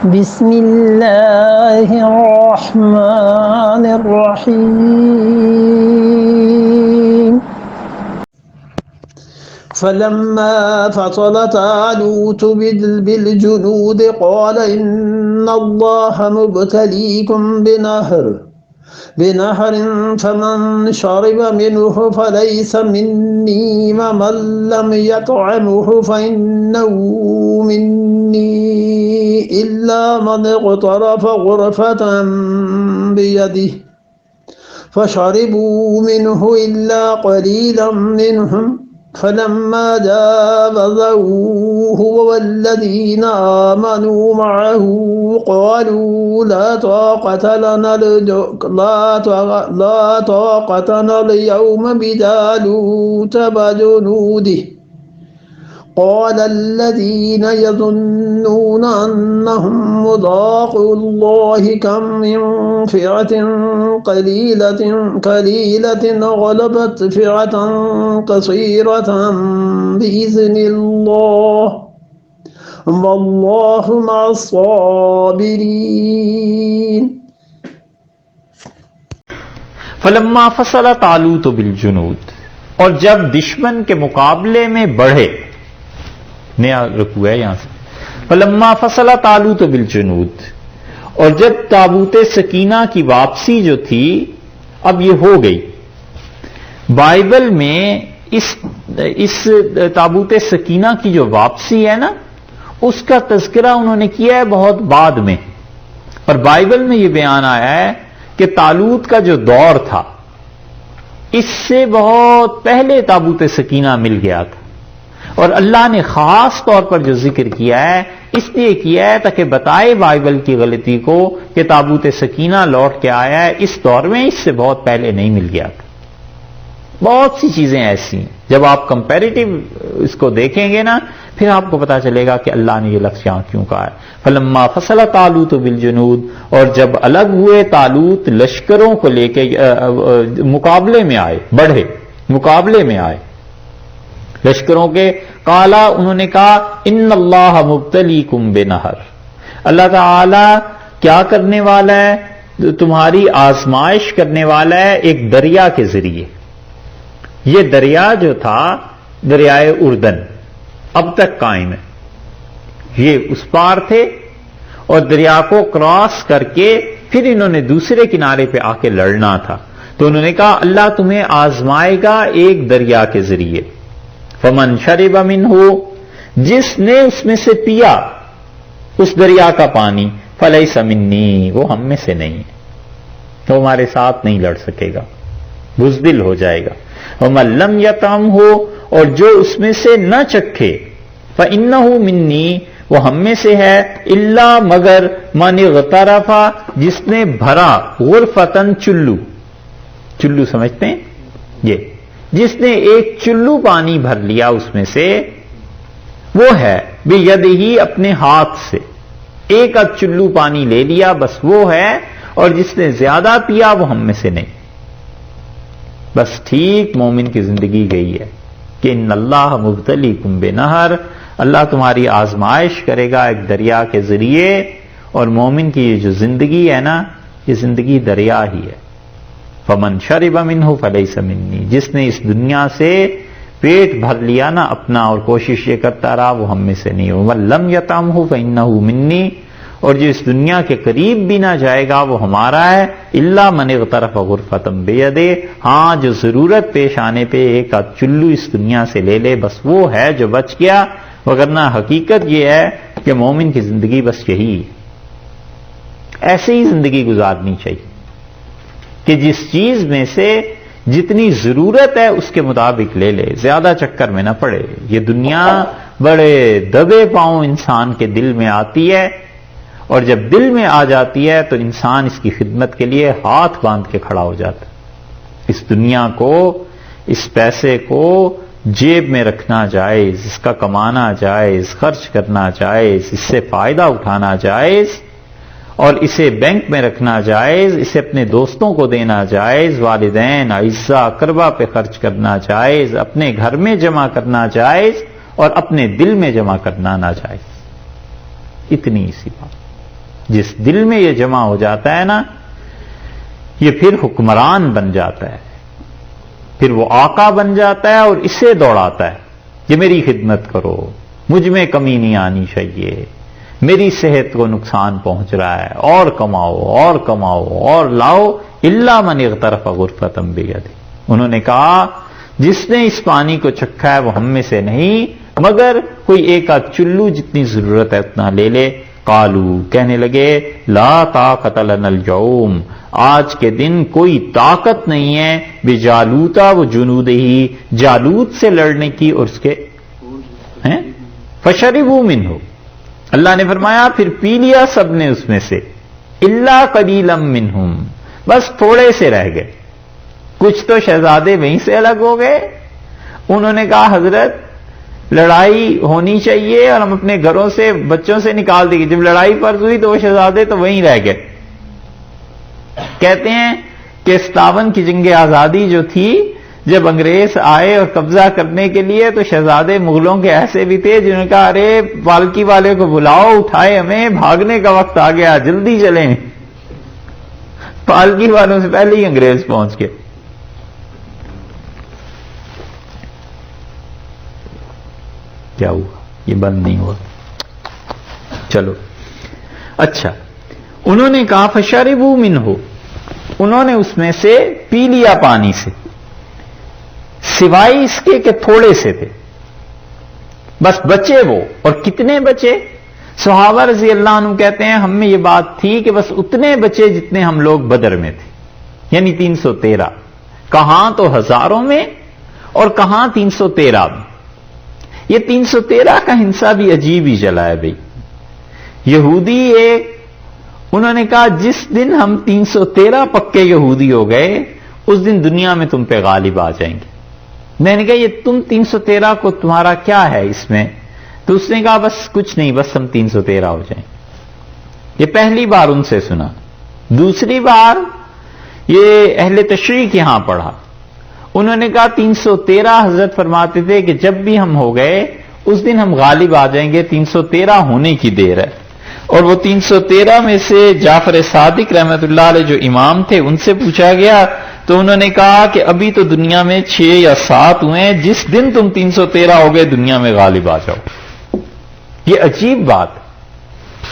بسم اللہ الرحمن الرحیم فلما فصل طالوت بالجنود قال إن الله مبتليكم بنهر فمن شرب منه فليس مني ومن لم يطعمه فإنه مني إلا من اغترف غرفة بيده فشربوا منه إلا قليلا منهم فلما جاوزه هو والذين آمنوا معه قالوا لا طاقة اليوم بجالوت وجنوده قال الذين يظنون أنهم ملاقو الله كم من فئة قليلة غلبت فئة كثيرة بإذن الله والله مع الصابرين فلما فصل طالوت بالجنود، اور جب دشمن کے مقابلے میں بڑھے، نیا رکوع ہے یہاں سے، فلما فصل طالوت بالجنود، اور جب تابوت سکینہ کی واپسی جو تھی اب یہ ہو گئی۔ بائبل میں اس تابوت سکینہ کی جو واپسی ہے نا، اس کا تذکرہ انہوں نے کیا ہے بہت بعد میں، اور بائبل میں یہ بیان آیا ہے کہ طالوت کا جو دور تھا اس سے بہت پہلے تابوت سکینہ مل گیا تھا، اور اللہ نے خاص طور پر جو ذکر کیا ہے اس لیے کیا ہے تاکہ بتائے بائبل کی غلطی کو کہ تابوت سکینہ لوٹ کے آیا ہے اس دور میں، اس سے بہت پہلے نہیں مل گیا تھا۔ بہت سی چیزیں ایسی ہیں، جب آپ کمپیریٹیو اس کو دیکھیں گے نا پھر آپ کو پتا چلے گا کہ اللہ نے یہ لفظ یہاں کیوں کہا ہے۔ فلما فصل طالوت بالجنود، اور جب الگ ہوئے طالوت لشکروں کو لے کے مقابلے میں آئے، بڑھے مقابلے میں آئے لشکروں کے، قالا انہوں نے کہا ان اللہ مبتلیکم بنہر، اللہ تعالی کیا کرنے والا ہے، تمہاری آزمائش کرنے والا ہے ایک دریا کے ذریعے۔ یہ دریا جو تھا دریائے اردن اب تک قائم ہے، یہ اس پار تھے اور دریا کو کراس کر کے پھر انہوں نے دوسرے کنارے پہ آ کے لڑنا تھا، تو انہوں نے کہا اللہ تمہیں آزمائے گا ایک دریا کے ذریعے۔ فمن شرب منہ، جس نے اس میں سے پیا اس دریا کا پانی، فلیس منی، وہ ہم میں سے نہیں ہے، وہ ہمارے ساتھ نہیں لڑ سکے گا، بزدل ہو جائے گا۔ ومن لم یطعمہ، اور جو اس میں سے نہ چکھے، فإنہ منی، وہ ہم میں سے ہے، الا مگر من اغترف، جس نے بھرا، غرفتن چلو سمجھتے ہیں یہ، جس نے ایک چلو پانی بھر لیا اس میں سے، وہ ہے بیدہ، اپنے ہاتھ سے ایک اد چلو پانی لے لیا بس وہ ہے، اور جس نے زیادہ پیا وہ ہم میں سے نہیں۔ بس ٹھیک مومن کی زندگی گئی ہے کہ ان اللہ مبتلیکم بنہر، اللہ تمہاری آزمائش کرے گا ایک دریا کے ذریعے، اور مومن کی یہ جو زندگی ہے نا یہ زندگی دریا ہی ہے۔ فمن شرب منہ فلیس منی، جس نے اس دنیا سے پیٹ بھر لیا نا اپنا اور کوشش یہ کرتا رہا وہ ہم میں سے نہیں ہو۔ ومن لم یطعمہ فإنہ منی، اور جو اس دنیا کے قریب بھی نہ جائے گا وہ ہمارا ہے، الا من اغترف غرفۃ بیدہ، ہاں جو ضرورت پیش آنے پہ ایک آدھ چلو اس دنیا سے لے لے بس وہ ہے جو بچ گیا، وگرنہ حقیقت یہ ہے کہ مومن کی زندگی بس یہی ہے۔ ایسے ہی زندگی گزارنی چاہیے کہ جس چیز میں سے جتنی ضرورت ہے اس کے مطابق لے لے، زیادہ چکر میں نہ پڑے۔ یہ دنیا بڑے دبے پاؤں انسان کے دل میں آتی ہے، اور جب دل میں آ جاتی ہے تو انسان اس کی خدمت کے لیے ہاتھ باندھ کے کھڑا ہو جاتا ہے۔ اس دنیا کو، اس پیسے کو جیب میں رکھنا جائز، اس کا کمانا جائز، خرچ کرنا جائز، اس سے فائدہ اٹھانا جائز، اور اسے بینک میں رکھنا جائز، اسے اپنے دوستوں کو دینا جائز، والدین، اعزاء، اقربا پہ خرچ کرنا جائز، اپنے گھر میں جمع کرنا جائز، اور اپنے دل میں جمع کرنا ناجائز۔ اتنی سی بات۔ جس دل میں یہ جمع ہو جاتا ہے نا، یہ پھر حکمران بن جاتا ہے، پھر وہ آقا بن جاتا ہے اور اسے دوڑاتا ہے کہ میری خدمت کرو، مجھ میں کمی نہیں آنی چاہیے، میری صحت کو نقصان پہنچ رہا ہے، اور کماؤ اور کماؤ اور لاؤ، الا من اغترف غرفۃ بیدہ۔ انہوں نے کہا جس نے اس پانی کو چکھا ہے وہ ہم میں سے نہیں، مگر کوئی ایک آدھ چلو جتنی ضرورت ہے اتنا لے لے۔ قالو، کہنے لگے لا طاقت لنا اليوم، آج کے دن کوئی طاقت نہیں ہے بجالوتا و جنودہی، جالوت سے لڑنے کی اور اس کے ہیں فشربوا منہ، اللہ نے فرمایا پھر پی لیا سب نے اس میں سے، الا قلیلا منہم، بس تھوڑے سے رہ گئے۔ کچھ تو شہزادے وہیں سے الگ ہو گئے، انہوں نے کہا حضرت لڑائی ہونی چاہیے اور ہم اپنے گھروں سے بچوں سے نکال دیں گے۔ جب لڑائی فرض ہوئی تو وہ شہزادے تو وہیں رہ گئے۔ کہتے ہیں کہ 57 کی جنگ آزادی جو تھی، جب انگریز آئے اور قبضہ کرنے کے لیے تو شہزادے مغلوں کے ایسے بھی تھے جنہوں نے کہا ارے پالکی والے کو بلاؤ، اٹھائے ہمیں، بھاگنے کا وقت آ گیا، جلدی چلیں۔ پالکی والوں سے پہلے ہی انگریز پہنچ گئے۔ کیا ہوا؟ یہ بند نہیں ہوا۔ چلو اچھا، انہوں نے کہا فشربوا منہ، انہوں نے اس میں سے پی لیا پانی سے، سوائے اس کے کہ تھوڑے سے تھے، بس بچے وہ۔ اور کتنے بچے؟ صحابہ رضی اللہ عنہ کہتے ہیں ہم میں یہ بات تھی کہ بس اتنے بچے جتنے ہم لوگ بدر میں تھے، یعنی 313، کہاں تو ہزاروں میں اور کہاں 313 میں۔ یہ 313 کا ہنسا بھی عجیب ہی چلا ہے بھئی۔ یہودی ایک، انہوں نے کہا جس دن ہم 313 پکے یہودی ہو گئے اس دن دنیا میں تم پہ غالب آ جائیں گے۔ میں نے کہا یہ تم 313 کو تمہارا کیا ہے اس میں؟ تو اس نے کہا بس کچھ نہیں، بس ہم 313 ہو جائیں۔ یہ پہلی بار ان سے سنا۔ دوسری بار یہ اہل تشریح یہاں پڑھا، انہوں نے کہا 313 حضرت فرماتے تھے کہ جب بھی ہم ہو گئے اس دن ہم غالب آ جائیں گے، 313 ہونے کی دیر ہے۔ اور وہ 313 میں سے جعفر صادق رحمت اللہ علیہ جو امام تھے ان سے پوچھا گیا تو انہوں نے کہا کہ ابھی تو دنیا میں 6 یا 7 ہوئے ہیں، جس دن تم 313 ہو گئے دنیا میں غالب آ جاؤ۔ یہ عجیب بات،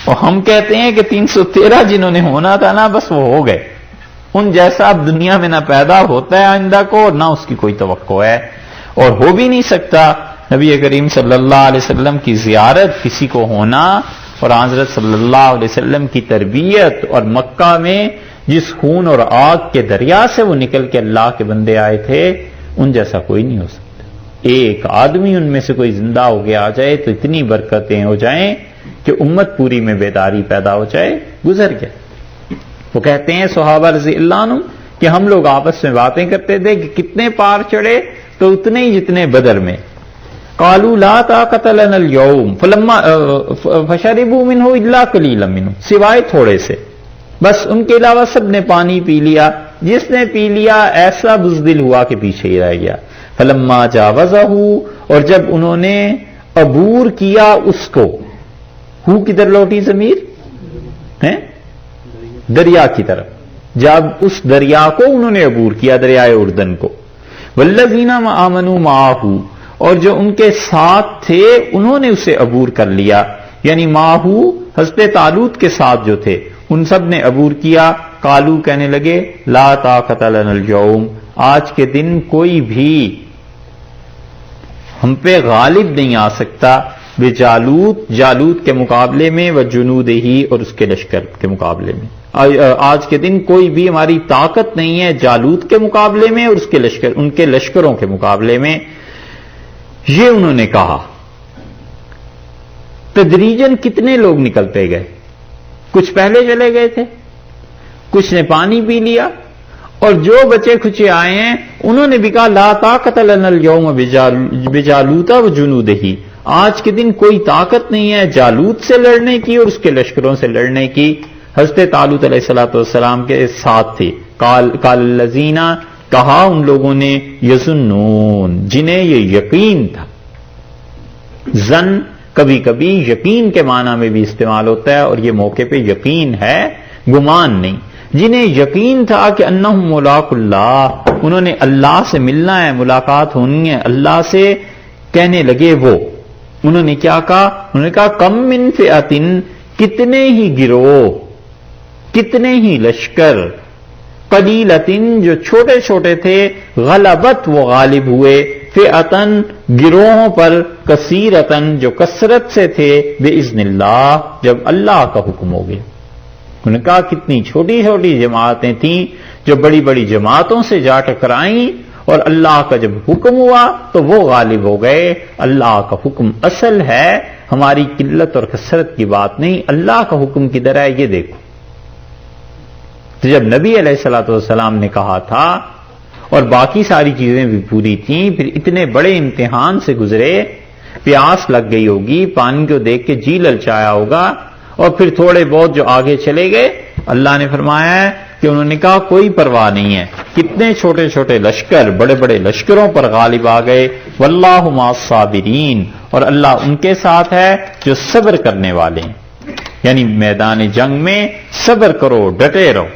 اور ہم کہتے ہیں کہ 313 جنہوں نے ہونا تھا نا بس وہ ہو گئے، ان جیسا اب دنیا میں نہ پیدا ہوتا ہے آئندہ کو اور نہ اس کی کوئی توقع ہے اور ہو بھی نہیں سکتا۔ نبی کریم صلی اللہ علیہ وسلم کی زیارت، کسی کو ہونا، اور حضرت صلی اللہ علیہ وسلم کی تربیت، اور مکہ میں جس خون اور آگ کے دریا سے وہ نکل کے اللہ کے بندے آئے تھے ان جیسا کوئی نہیں ہو سکتا۔ ایک آدمی ان میں سے کوئی زندہ ہو کے آ جائے تو اتنی برکتیں ہو جائیں کہ امت پوری میں بیداری پیدا ہو جائے۔ گزر گیا۔ وہ کہتے ہیں صحابہ رضی اللہ عنہ کہ ہم لوگ آپس میں باتیں کرتے تھے کہ کتنے پار چڑھے، تو اتنے ہی جتنے بدر میں۔ قالوا لا طاقت لنا اليوم فلما فشربوا منه الا قليلا منه، سوائے تھوڑے سے، بس ان کے علاوہ سب نے پانی پی لیا، جس نے پی لیا ایسا بزدل ہوا کہ پیچھے ہی رہ گیا۔ فلما جاوزه، اور جب انہوں نے عبور کیا اس کو، ہو کدھر لوٹی ضمیر ہیں؟ دریا کی طرف، جب اس دریا کو انہوں نے عبور کیا، دریائے اردن کو۔ والذین آمنوا معه، اور جو ان کے ساتھ تھے انہوں نے اسے عبور کر لیا، یعنی ماہو حضرت طالوت کے ساتھ جو تھے ان سب نے عبور کیا۔ قالو، کہنے لگے لا طاقت لنا اليوم، آج کے دن کوئی بھی ہم پہ غالب نہیں آ سکتا، بجالوت، جالوت کے مقابلے میں، وجنودہی، اور اس کے لشکر کے مقابلے میں۔ آج کے دن کوئی بھی ہماری طاقت نہیں ہے جالوت کے مقابلے میں اور اس کے لشکر، ان کے لشکروں کے مقابلے میں۔ یہ انہوں نے کہا۔ تدریجاً کتنے لوگ نکلتے گئے، کچھ پہلے چلے گئے تھے، کچھ نے پانی پی لیا، اور جو بچے کھچے آئے ہیں انہوں نے بھی کہا لا طاقت لنا اليوم بجالوت وجنودہ، آج کے دن کوئی طاقت نہیں ہے جالوت سے لڑنے کی اور اس کے لشکروں سے لڑنے کی۔ حضرت طالوت علیہ السلام کے ساتھ تھے۔ قال الذین، کہا ان لوگوں نے، یظنون، جنہیں یہ یقین تھا، زن کبھی کبھی یقین کے معنی میں بھی استعمال ہوتا ہے، اور یہ موقع پہ یقین ہے، گمان نہیں۔ جنہیں یقین تھا کہ انہم ملاق اللہ، انہوں نے اللہ سے ملنا ہے، ملاقات ہونی ہے اللہ سے، کہنے لگے وہ، انہوں نے کیا کہا؟ انہوں نے کہا کم من فئۃ، کتنے ہی گروہ، کتنے ہی لشکر، قلیلۃ جو چھوٹے چھوٹے تھے، غلبت وہ غالب ہوئے، فئۃ گروہوں پر، کثیرۃ جو کثرت سے تھے، باذن اللہ جب اللہ کا حکم ہو گیا۔ انہوں نے کہا کتنی چھوٹی چھوٹی جماعتیں تھیں جو بڑی بڑی جماعتوں سے جا ٹکرائیں، اور اللہ کا جب حکم ہوا تو وہ غالب ہو گئے۔ اللہ کا حکم اصل ہے، ہماری قلت اور کثرت کی بات نہیں، اللہ کا حکم کدھر ہے یہ دیکھو۔ تو جب نبی علیہ الصلوۃ والسلام نے کہا تھا اور باقی ساری چیزیں بھی پوری تھیں، پھر اتنے بڑے امتحان سے گزرے، پیاس لگ گئی ہوگی، پانی کو دیکھ کے جی للچایا ہوگا، اور پھر تھوڑے بہت جو آگے چلے گئے، اللہ نے فرمایا ہے کہ انہوں نے کہا کوئی پرواہ نہیں ہے، کتنے چھوٹے چھوٹے لشکر بڑے بڑے لشکروں پر غالب آ گئے، واللہ مع الصابرین، اور اللہ ان کے ساتھ ہے جو صبر کرنے والے ہیں، یعنی میدان جنگ میں صبر کرو، ڈٹے رہو۔